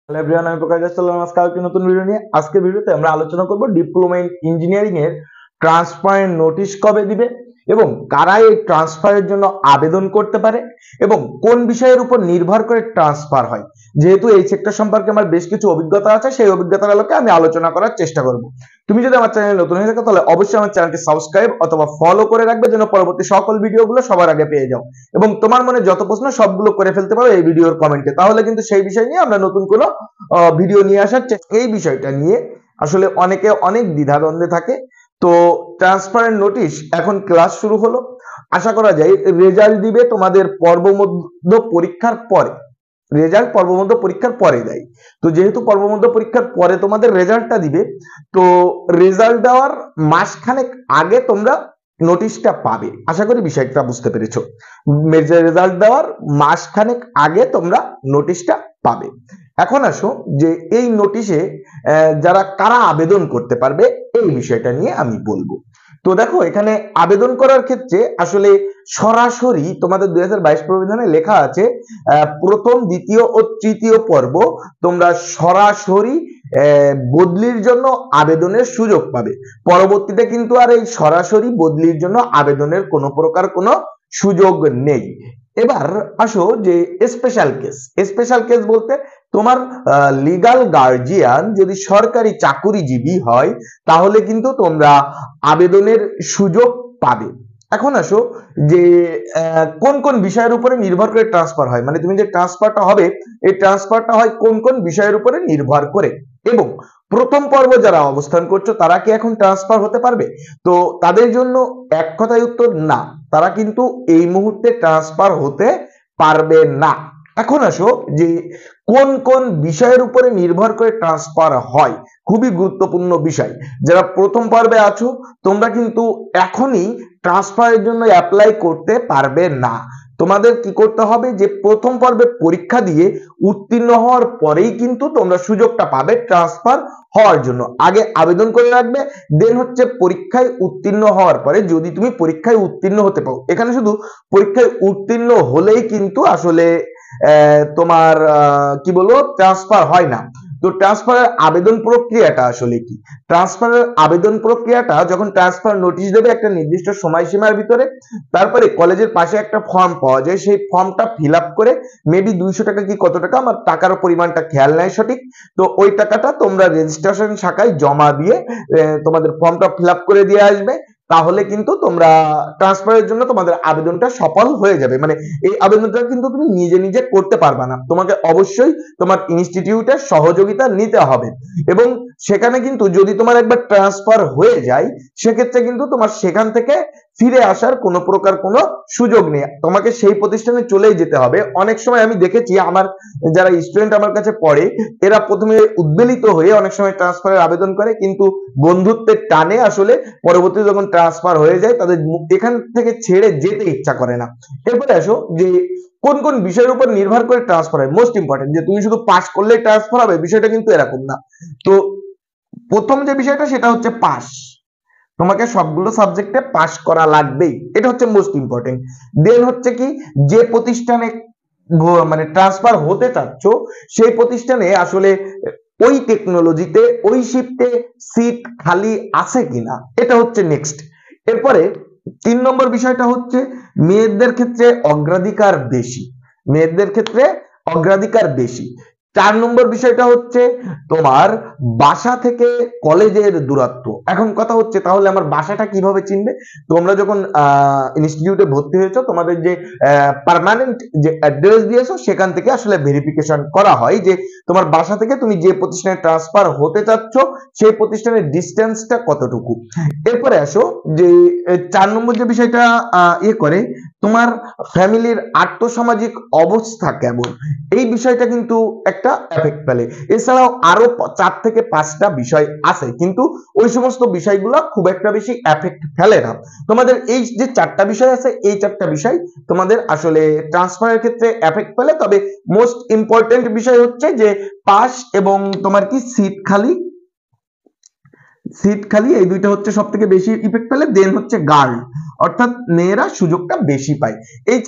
Hello everyone, আমি প্রকাশ আসসালাম। আজকে একটি নতুন ভিডিও নিয়ে আজকে ভিডিওতে আমরা আলোচনা করব ডিপ্লোমা ইন ইঞ্জিনিয়ারিং এর ট্রান্সফার নোটিশ কবে দিবে এবং কারা এই ট্রান্সফারের জন্য আবেদন করতে পারে এবং কোন বিষয়ের উপর নির্ভর করে ট্রান্সফার হয়। যেহেতু এই সেক্টর সম্পর্কে আমার বেশ কিছু অভিজ্ঞতা আছে, সেই অভিজ্ঞতার আলোকে আমি আলোচনা করার চেষ্টা করব। তুমি যদি আমার চ্যানেলে নতুন হয়ে থাকো তাহলে অবশ্যই আমার চ্যানেলটি সাবস্ক্রাইব অথবা ফলো করে রাখবে যেন পরবর্তী সকল ভিডিওগুলো সবার আগে পেয়ে যাও এবং তোমার মনে যত প্রশ্ন সবগুলো করে ফেলতে পারো এই ভিডিওর কমেন্টে। তাহলে কিন্তু সেই বিষয় নিয়ে আমরা নতুন কোনো ভিডিও নিয়ে আসার এই বিষয়টা নিয়ে আসলে অনেকে অনেক দ্বিধাদ্বন্দ্বে থাকে। তো ট্রান্সফার নোটিশ এখন ক্লাস শুরু হলো, আশা করা যায় রেজাল্ট দিবে তোমাদের পর্বমধ্য পরীক্ষার পরে। রেজাল্ট পর্বমধ্য পরীক্ষার পরে দেয়, তো যেহেতু পর্বমধ্য পরীক্ষার পরে তোমাদের রেজাল্টটা দিবে, তো রেজাল্ট দেওয়ার মাসখানেক আগে তোমরা নোটিশটা পাবে। আশা করি বিষয়টা বুঝতে পেরেছো। রেজাল্ট দেওয়ার মাসখানেক আগে তোমরা নোটিশটা পাবে। এখন আসো যে এই নোটিশে যারা কারা আবেদন করতে পারবে এই বিষয়টা নিয়ে আমি বলবো। তো দেখো, এখানে আবেদন করার ক্ষেত্রে আসলে সরাসরি তোমাদের 2022 প্রবিধানে লেখা আছে প্রথম, দ্বিতীয় ও তৃতীয় পর্ব তোমরা সরাসরি বদলির জন্য আবেদনের সুযোগ পাবে। পরবর্তীতে কিন্তু আর এই সরাসরি বদলির জন্য আবেদনের কোনো প্রকার কোনো সুযোগ নেই। এবার আসো যে স্পেশাল কেস বলতে তোমার লিগ্যাল গার্জিয়ান যদি সরকারি চাকুরিজীবী হয় তাহলে কিন্তু তোমরা আবেদনের সুযোগ পাবে। এখন আসো যে কোন কোন বিষয়ের উপরে নির্ভর করে ট্রান্সফার হয়, মানে তুমি যে ট্রান্সফারটা হবে এই ট্রান্সফারটা হয় কোন কোন বিষয়ের উপরে নির্ভর করে, এবং প্রথম পর্ব যারা অবস্থান করছো তারা কি এখন ট্রান্সফার হতে পারবে? তো তাদের জন্য এক কথায় উত্তর না, তারা কিন্তু এই মুহূর্তে ট্রান্সফার হতে পারবে না। এখন আসো যে কোন কোন বিষয়ের উপরে নির্ভর করে ট্রান্সফার হয়, খুবই গুরুত্বপূর্ণ বিষয়। যারা প্রথম পর্বে আছো তোমরা কিন্তু এখনই ট্রান্সফারের জন্য অ্যাপ্লাই করতে পারবে না। তোমাদের কি করতে হবে যে প্রথম পর্বে পরীক্ষা দিয়ে উত্তীর্ণ হওয়ার পরেই কিন্তু তোমরা সুযোগটা পাবে ট্রান্সফার হওয়ার জন্য। আগে আবেদন করে রাখবে, দেন হচ্ছে পরীক্ষায় উত্তীর্ণ হওয়ার পরে যদি তুমি পরীক্ষায় উত্তীর্ণ হতে পারো, এখানে শুধু পরীক্ষায় উত্তীর্ণ হলেই কিন্তু আসলে তোমার কি বলবো ট্রান্সফার হয় না। তো ট্রান্সফারের আবেদন প্রক্রিয়াটা আসলে কি? ট্রান্সফারের আবেদন প্রক্রিয়াটা যখন ট্রান্সফার নোটিশ দেবে একটা নির্দিষ্ট সময়সীমার ভিতরে, তারপরে কলেজের পাশে একটা ফর্ম পাওয়া যায়, সেই ফর্মটা ফিল আপ করে মেবি 200 টাকা কি কত টাকা, আমার টাকার পরিমাণটা খেয়াল নাই সঠিক, তো ওই টাকাটা তোমরা রেজিস্ট্রেশন শাখায় জমা দিয়ে তোমাদের ফর্মটা ফিল আপ করে দিয়ে আসবে। তাহলে কিন্তু তোমরা ট্রান্সফারের জন্য তোমাদের আবেদনটা সফল হয়ে যাবে। মানে এই আবেদনটা কিন্তু তুমি নিজে নিজে করতে পারবে না, তোমাকে অবশ্যই তোমার ইনস্টিটিউটের সহযোগিতা নিতে হবে। এবং সেখানে কিন্তু যদি তোমার একবার ট্রান্সফার হয়ে যায় সেক্ষেত্রে কিন্তু তোমার সেখান থেকে ফিরে আসার কোনো প্রকার কোনো সুযোগ নেই, তোমাকে সেই প্রতিষ্ঠানে চলেই যেতে হবে। অনেক সময় আমি দেখেছি আমার যারা স্টুডেন্ট আমার কাছে পড়ে এরা প্রথমে উদ্বেলিত হয়ে অনেক সময় ট্রান্সফারের আবেদন করে, কিন্তু বন্ধুত্বের টানে আসলে পরবর্তীতে যখন ট্রান্সফার হয়ে যায় তাদের এখান থেকে ছেড়ে যেতে ইচ্ছা করে না। এরপরে আসো যে কোন কোন বিষয়ের উপর নির্ভর করে ট্রান্সফার হয়। মোস্ট ইম্পর্টেন্ট যে তুমি শুধু পাস করলেই ট্রান্সফার হবে বিষয়টা কিন্তু এরকম না। তো প্রথম যে বিষয়টা সেটা হচ্ছে পাস, তোমাকে সবগুলো সাবজেক্টে পাস করা লাগবেই, এটা হচ্ছে মোস্ট ইম্পর্টেন্ট। দেন হচ্ছে কি, যে প্রতিষ্ঠানে মানে ট্রান্সফার হতে চাচ্ছ সেই প্রতিষ্ঠানে আসলে ওই টেকনোলজিতে ওই শিফটে সিট খালি আছে কিনা, এটা হচ্ছে নেক্সট। এরপরে 3 নম্বর বিষয়টা হচ্ছে মেয়েদের ক্ষেত্রে অগ্রাধিকার বেশি, মেয়েদের ক্ষেত্রে অগ্রাধিকার বেশি। 4 নম্বর বিষয়টা হচ্ছে তোমার বাসা থেকে কলেজের দূরত্ব। এখন কথা হচ্ছে তাহলে আমার বাসাটা কিভাবে চিনবে? তোমরা যখন ইনস্টিটিউটে ভর্তি হয়েছো তোমাদের যে পার্মানেন্ট যে অ্যাড্রেস দিয়েছো সেখান থেকে আসলে ভেরিফিকেশন করা হয় যে তোমার বাসা থেকে তুমি যে প্রতিষ্ঠানে ট্রান্সফার হতে চাচ্ছ সেই প্রতিষ্ঠানের ডিস্টেন্সটা কতটুকু। এরপরে আসো যে 4 নম্বর যে বিষয়টা করে তোমার ফ্যামিলির আর্থসামাজিক অবস্থা কেমন, এই বিষয়টা কিন্তু একটা এফেক্ট ফেলে। এছাড়াও আরো 4 থেকে 5টা বিষয় আছে, কিন্তু ওই সমস্ত বিষয়গুলো খুব একটা বেশি এফেক্ট ফেলে না। তোমাদের এই যে 4টা বিষয় আছে এই 4টা বিষয় তোমাদের আসলে ট্রান্সফারের ক্ষেত্রে এফেক্ট ফেলে। তবে মোস্ট ইম্পর্টেন্ট বিষয় হচ্ছে যে পাস এবং তোমার কি সিট খালি, এই দুইটা হচ্ছে সব থেকে বেশি ইফেক্ট ফেলে। দেন হচ্ছে গার্ল, অর্থাৎ মেয়েরা সুযোগটা বেশি পায়। এই